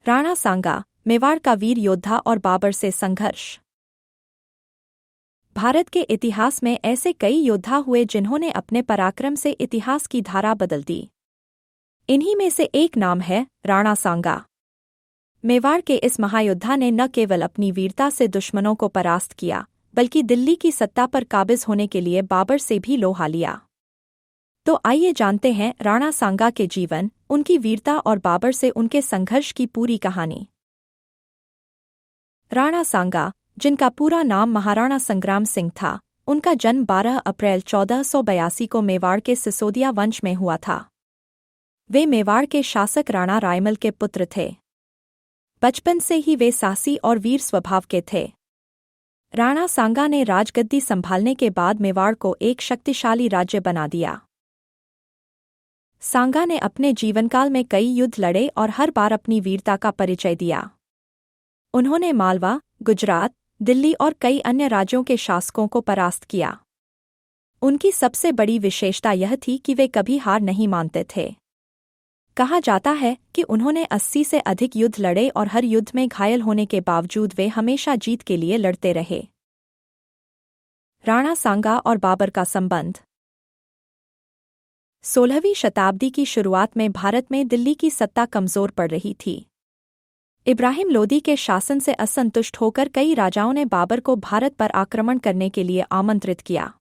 राणा सांगा, मेवाड़ का वीर योद्धा और बाबर से संघर्ष। भारत के इतिहास में ऐसे कई योद्धा हुए जिन्होंने अपने पराक्रम से इतिहास की धारा बदल दी। इन्हीं में से एक नाम है राणा सांगा। मेवाड़ के इस महायोद्धा ने न केवल अपनी वीरता से दुश्मनों को परास्त किया, बल्कि दिल्ली की सत्ता पर काबिज होने के लिए बाबर से भी लोहा लिया। तो आइए जानते हैं राणा सांगा के जीवन, उनकी वीरता और बाबर से उनके संघर्ष की पूरी कहानी। राणा सांगा, जिनका पूरा नाम महाराणा संग्राम सिंह था, उनका जन्म 12 अप्रैल 1482 को मेवाड़ के सिसोदिया वंश में हुआ था। वे मेवाड़ के शासक राणा रायमल के पुत्र थे। बचपन से ही वे साहसी और वीर स्वभाव के थे। राणा सांगा ने राजगद्दी संभालने के बाद मेवाड़ को एक शक्तिशाली राज्य बना दिया। सांगा ने अपने जीवनकाल में कई युद्ध लड़े और हर बार अपनी वीरता का परिचय दिया। उन्होंने मालवा, गुजरात, दिल्ली और कई अन्य राज्यों के शासकों को परास्त किया। उनकी सबसे बड़ी विशेषता यह थी कि वे कभी हार नहीं मानते थे। कहा जाता है कि उन्होंने 80 से अधिक युद्ध लड़े और हर युद्ध में घायल होने के बावजूद वे हमेशा जीत के लिए लड़ते रहे। राणा सांगा और बाबर का संबंध। 16वीं शताब्दी की शुरुआत में भारत में दिल्ली की सत्ता कमजोर पड़ रही थी। इब्राहिम लोदी के शासन से असंतुष्ट होकर कई राजाओं ने बाबर को भारत पर आक्रमण करने के लिए आमंत्रित किया।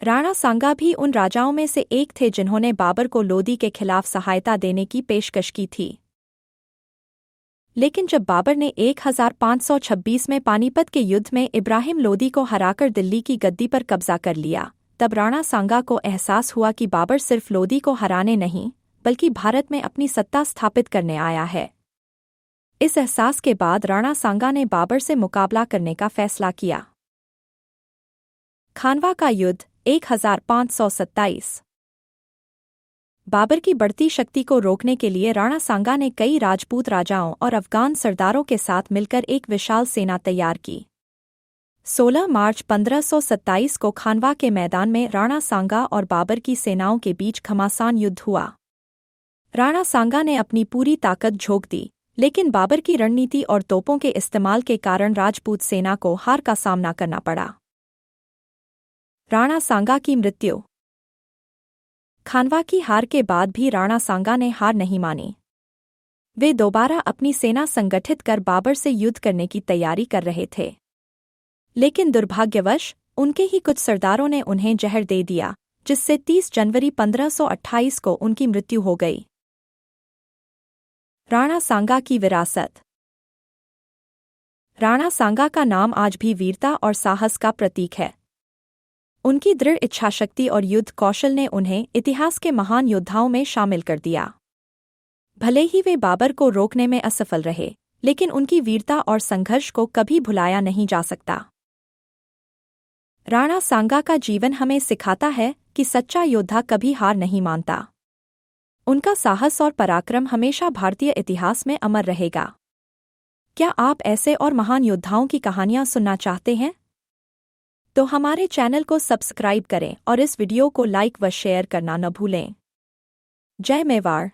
राणा सांगा भी उन राजाओं में से एक थे जिन्होंने बाबर को लोदी के खिलाफ सहायता देने की पेशकश की थी। लेकिन जब बाबर ने 1526 में पानीपत के युद्ध में इब्राहिम लोदी को हराकर दिल्ली की गद्दी पर कब्जा कर लिया, तब राणा सांगा को एहसास हुआ कि बाबर सिर्फ लोदी को हराने नहीं, बल्कि भारत में अपनी सत्ता स्थापित करने आया है। इस एहसास के बाद राणा सांगा ने बाबर से मुकाबला करने का फैसला किया। खानवा का युद्ध 1527। बाबर की बढ़ती शक्ति को रोकने के लिए राणा सांगा ने कई राजपूत राजाओं और अफगान सरदारों के साथ मिलकर एक विशाल सेना तैयार की। 16 मार्च 1527 को खानवा के मैदान में राणा सांगा और बाबर की सेनाओं के बीच घमासान युद्ध हुआ। राणा सांगा ने अपनी पूरी ताकत झोंक दी, लेकिन बाबर की रणनीति और तोपों के इस्तेमाल के कारण राजपूत सेना को हार का सामना करना पड़ा। राणा सांगा की मृत्यु। खानवा की हार के बाद भी राणा सांगा ने हार नहीं मानी। वे दोबारा अपनी सेना संगठित कर बाबर से युद्ध करने की तैयारी कर रहे थे। लेकिन दुर्भाग्यवश उनके ही कुछ सरदारों ने उन्हें जहर दे दिया, जिससे 30 जनवरी 1528 को उनकी मृत्यु हो गई। राणा सांगा की विरासत। राणा सांगा का नाम आज भी वीरता और साहस का प्रतीक है। उनकी दृढ़ इच्छाशक्ति और युद्ध कौशल ने उन्हें इतिहास के महान योद्धाओं में शामिल कर दिया। भले ही वे बाबर को रोकने में असफल रहे, लेकिन उनकी वीरता और संघर्ष को कभी भुलाया नहीं जा सकता। राणा सांगा का जीवन हमें सिखाता है कि सच्चा योद्धा कभी हार नहीं मानता। उनका साहस और पराक्रम हमेशा भारतीय इतिहास में अमर रहेगा। क्या आप ऐसे और महान योद्धाओं की कहानियां सुनना चाहते हैं? तो हमारे चैनल को सब्सक्राइब करें और इस वीडियो को लाइक व शेयर करना न भूलें। जय मेवाड़।